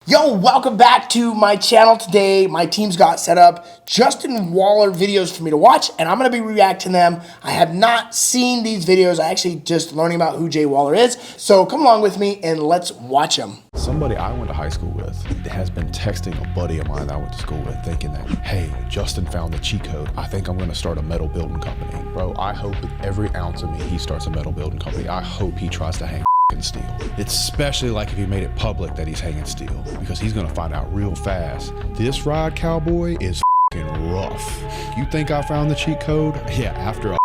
Yo, welcome back to my channel today. My team's got set up Justin Waller videos for me to watch, and I'm going to be reacting to them. I have not seen these videos. I actually just learning about who Jay Waller is. So come along with me and let's watch them. Somebody I went to high school with has been texting a buddy of mine that I went to school with thinking that, hey, Justin found the cheat code. I think I'm going to start a metal building company. Bro, I hope with every ounce of me he starts a metal building company. I hope he tries to hang steel. It's especially like if he made it public that he's hanging steel, because he's gonna find out real fast. This ride, cowboy, is rough. You think I found the cheat code? Yeah, after a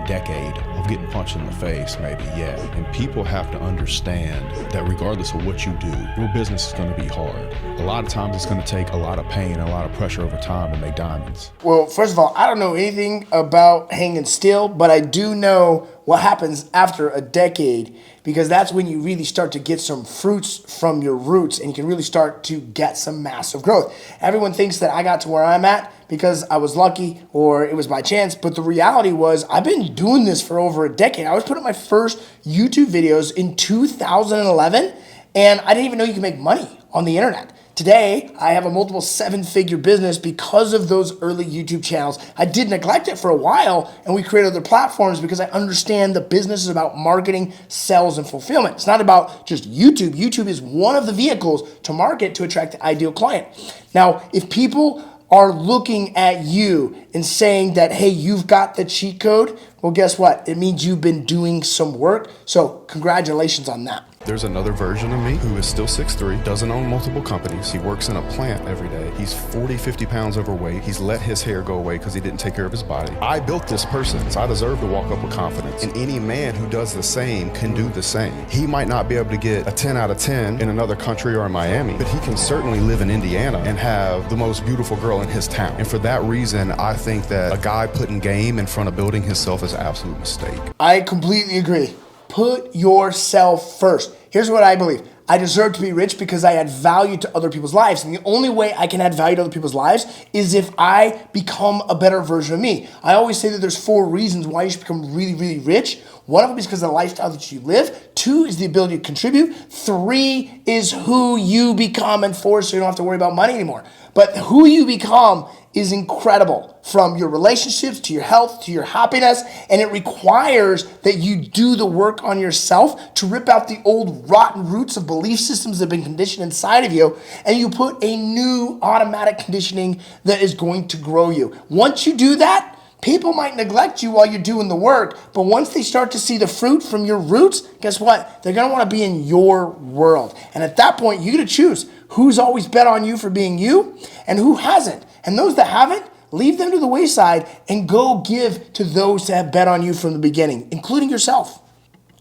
decade of getting punched in the face, maybe, yeah. And people have to understand that regardless of what you do, your business is gonna be hard. A lot of times it's gonna take a lot of pain and a lot of pressure over time to make diamonds. Well, first of all, I don't know anything about hanging steel, but I do know what happens after a decade, because that's when you really start to get some fruits from your roots and you can really start to get some massive growth. Everyone thinks that I got to where I'm at because I was lucky or it was by chance, but the reality was I've been doing this for over a decade. I was putting my first YouTube videos in 2011 and I didn't even know you could make money on the internet. Today, I have a multiple seven-figure business because of those early YouTube channels. I did neglect it for a while, and we created other platforms because I understand the business is about marketing, sales, and fulfillment. It's not about just YouTube. YouTube is one of the vehicles to market to attract the ideal client. Now, if people are looking at you and saying that, hey, you've got the cheat code, well, guess what? It means you've been doing some work, so congratulations on that. There's another version of me who is still 6'3", doesn't own multiple companies. He works in a plant every day. He's 40, 50 pounds overweight. He's let his hair go away because he didn't take care of his body. I built this person, so I deserve to walk up with confidence. And any man who does the same can do the same. He might not be able to get a 10 out of 10 in another country or in Miami, but he can certainly live in Indiana and have the most beautiful girl in his town. And for that reason, I think that a guy putting game in front of building himself is an absolute mistake. I completely agree. Put yourself first. Here's what I believe. I deserve to be rich because I add value to other people's lives. And the only way I can add value to other people's lives is if I become a better version of me. I always say that there's 4 reasons why you should become really, really rich. One of them is because of the lifestyle that you live. 2 is the ability to contribute. 3 is who you become. And 4, so you don't have to worry about money anymore. But who you become is incredible, from your relationships to your health to your happiness, and it requires that you do the work on yourself to rip out the old rotten roots of belief systems that have been conditioned inside of you, and you put a new automatic conditioning that is going to grow you. Once you do that, people might neglect you while you're doing the work, but once they start to see the fruit from your roots, guess what? They're gonna wanna be in your world. And at that point, you gotta choose who's always bet on you for being you and who hasn't. And those that haven't, leave them to the wayside and go give to those that have bet on you from the beginning, including yourself.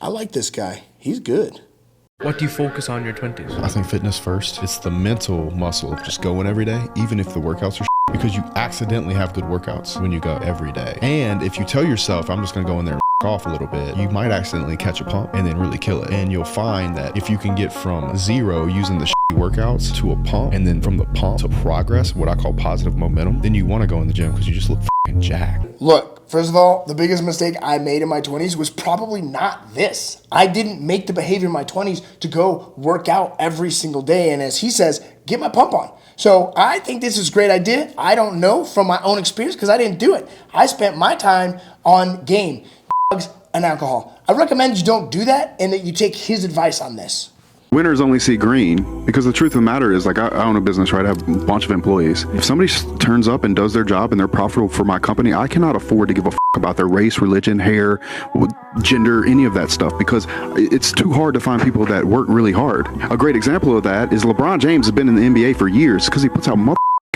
I like this guy. He's good. What do you focus on in your 20s? I think fitness first. It's the mental muscle of just going every day, even if the workouts are because you accidentally have good workouts when you go every day. And if you tell yourself, I'm just gonna go in there and off a little bit, you might accidentally catch a pump and then really kill it. And you'll find that if you can get from 0 using the workouts to a pump, and then from the pump to progress, what I call positive momentum, then you wanna go in the gym because you just look fucking jacked. Look, first of all, the biggest mistake I made in my 20s was probably not this. I didn't make the behavior in my 20s to go work out every single day and, as he says, get my pump on. So I think this is a great idea. I don't know from my own experience because I didn't do it. I spent my time on game, drugs, and alcohol. I recommend you don't do that and that you take his advice on this. Winners only see green, because the truth of the matter is, like, I own a business, right? I have a bunch of employees. If somebody turns up and does their job and they're profitable for my company, I cannot afford to give a about their race, religion, hair, gender, any of that stuff, because it's too hard to find people that work really hard. A great example of that is LeBron James has been in the NBA for years because he puts out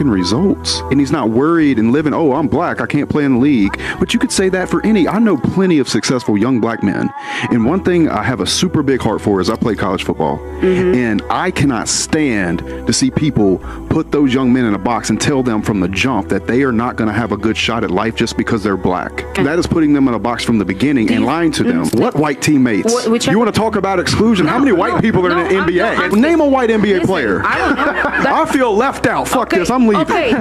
results, and he's not worried and living, oh, I'm black, I can't play in the league. But you could say that for I know plenty of successful young black men, and one thing I have a super big heart for is I played college football, and I cannot stand to see people put those young men in a box and tell them from the jump that they are not going to have a good shot at life just because they're black. That is putting them in a box from the beginning and lying to them. What white teammates? You want to talk about exclusion? How many white people are in the NBA? Name a white NBA player. I don't know. I feel left out. Fuck this. I'm leaving. Okay,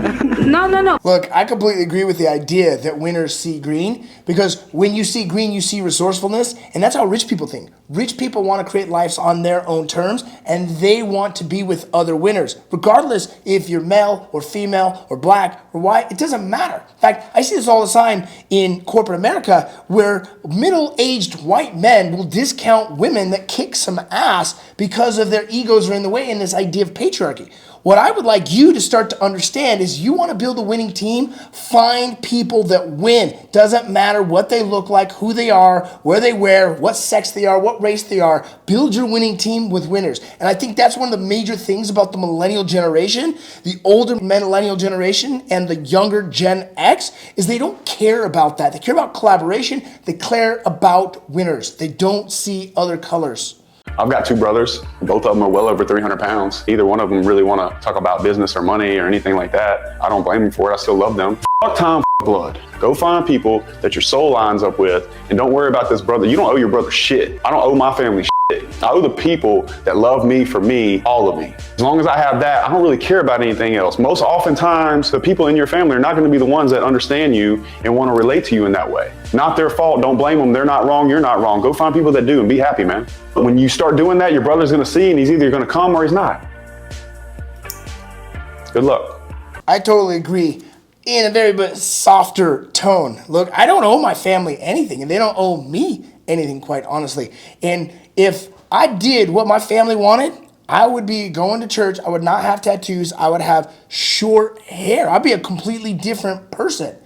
no. Look, I completely agree with the idea that winners see green, because when you see green, you see resourcefulness, and that's how rich people think. Rich people want to create lives on their own terms, and they want to be with other winners. Regardless if you're male or female or black or white, it doesn't matter. In fact, I see this all the time in corporate America, where middle-aged white men will discount women that kick some ass because of their egos are in the way in this idea of patriarchy. What I would like you to start to understand is, you want to build a winning team, find people that win. Doesn't matter what they look like, who they are, where they wear, what sex they are, what race they are. Build your winning team with winners. And I think that's one of the major things about the millennial generation, the older millennial generation and the younger Gen X, is they don't care about that. They care about collaboration. They care about winners. They don't see other colors. I've got two brothers. Both of them are well over 300 pounds. Either one of them really want to talk about business or money or anything like that. I don't blame them for it. I still love them. Fuck time, blood. Go find people that your soul lines up with, and don't worry about this brother. You don't owe your brother shit. I don't owe my family shit. I owe the people that love me for me, all of me. As long as I have that, I don't really care about anything else. Most oftentimes, the people in your family are not going to be the ones that understand you and want to relate to you in that way. Not their fault. Don't blame them. They're not wrong. You're not wrong. Go find people that do and be happy, man. But when you start doing that, your brother's going to see, and he's either going to come or he's not. Good luck. I totally agree. In a very bit softer tone. Look, I don't owe my family anything, and they don't owe me anything, quite honestly. And if I did what my family wanted, I would be going to church. I would not have tattoos. I would have short hair. I'd be a completely different person.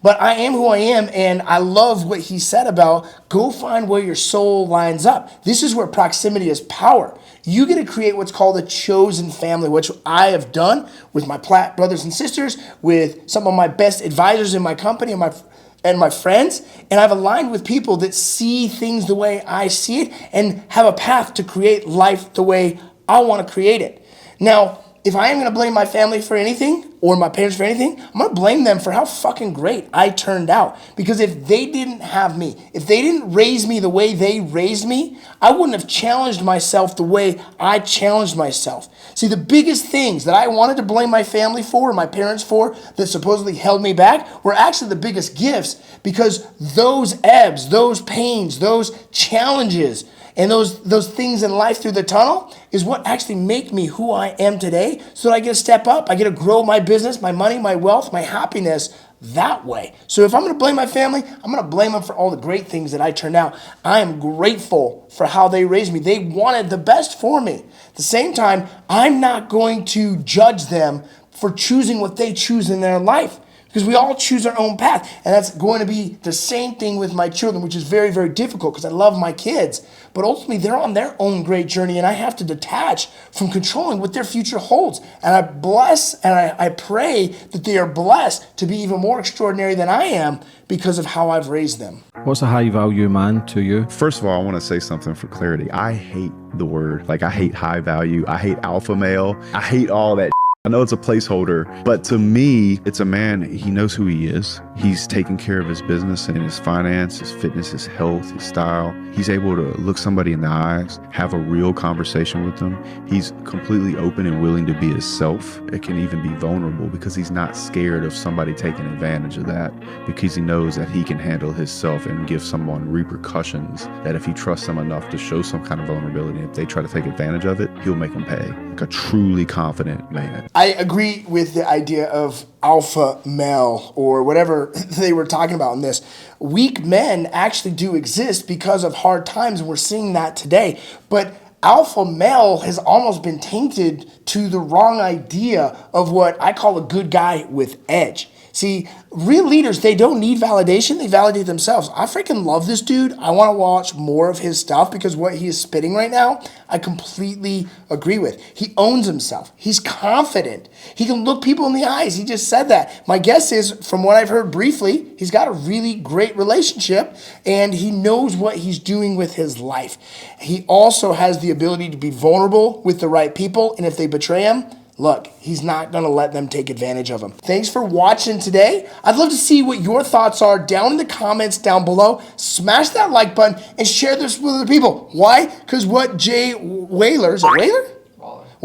But I am who I am, and I love what he said about go find where your soul lines up. This is where proximity is power. You get to create what's called a chosen family, which I have done with my brothers and sisters, with some of my best advisors in my company and my friends. And I've aligned with people that see things the way I see it and have a path to create life the way I want to create it. Now, if I am going to blame my family for anything, or my parents for anything, I'm going to blame them for how fucking great I turned out. Because if they didn't have me, if they didn't raise me the way they raised me, I wouldn't have challenged myself the way I challenged myself. See, the biggest things that I wanted to blame my family for, or my parents for, that supposedly held me back, were actually the biggest gifts, because those ebbs, those pains, those challenges, and those things in life through the tunnel is what actually make me who I am today, so that I get to step up, I get to grow my business, my money, my wealth, my happiness that way. So if I'm going to blame my family, I'm going to blame them for all the great things that I turned out. I am grateful for how they raised me. They wanted the best for me. At the same time, I'm not going to judge them for choosing what they choose in their life, because we all choose our own path. And that's going to be the same thing with my children, which is very, very difficult because I love my kids. But ultimately, they're on their own great journey, and I have to detach from controlling what their future holds. And I bless and I pray that they are blessed to be even more extraordinary than I am because of how I've raised them. What's a high value man to you? First of all, I want to say something for clarity. I hate the word. Like, I hate high value. I hate alpha male. I hate all that. I know it's a placeholder, but to me, it's a man, he knows who he is. He's taking care of his business and his finance, his fitness, his health, his style. He's able to look somebody in the eyes, have a real conversation with them. He's completely open and willing to be himself. It can even be vulnerable because he's not scared of somebody taking advantage of that, because he knows that he can handle himself and give someone repercussions that if he trusts them enough to show some kind of vulnerability, if they try to take advantage of it, he'll make them pay. Like a truly confident man. I agree with the idea of alpha male or whatever they were talking about in this. Weak men actually do exist because of hard times, and we're seeing that today. But alpha male has almost been tainted to the wrong idea of what I call a good guy with edge. See, real leaders, they don't need validation. They validate themselves. I freaking love this dude. I want to watch more of his stuff because what he is spitting right now, I completely agree with. He owns himself. He's confident. He can look people in the eyes. He just said that. My guess is, from what I've heard briefly, he's got a really great relationship and he knows what he's doing with his life. He also has the ability to be vulnerable with the right people, and if they betray him, look, he's not going to let them take advantage of him. Thanks for watching today. I'd love to see what your thoughts are down in the comments down below. Smash that like button and share this with other people. Why? Because what Jay Whaler, is it Whaler?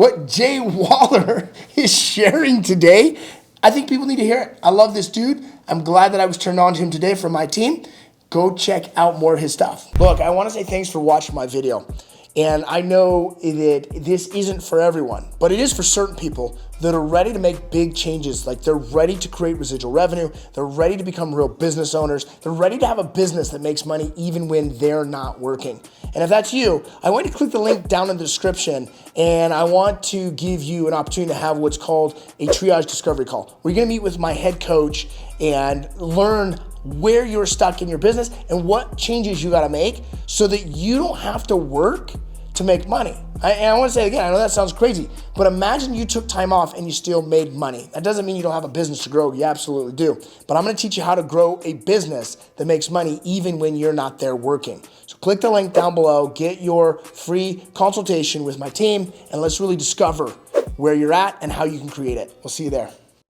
what Jay Waller is sharing today, I think people need to hear it. I love this dude. I'm glad that I was turned on to him today from my team. Go check out more of his stuff. Look, I want to say thanks for watching my video. And I know that this isn't for everyone, but it is for certain people that are ready to make big changes. Like they're ready to create residual revenue. They're ready to become real business owners. They're ready to have a business that makes money even when they're not working. And if that's you, I want you to click the link down in the description, and I want to give you an opportunity to have what's called a triage discovery call. We're gonna meet with my head coach and learn where you're stuck in your business and what changes you gotta make so that you don't have to work to make money. And I wanna say it again, I know that sounds crazy, but imagine you took time off and you still made money. That doesn't mean you don't have a business to grow, you absolutely do. But I'm gonna teach you how to grow a business that makes money even when you're not there working. So click the link down below, get your free consultation with my team, and let's really discover where you're at and how you can create it. We'll see you there.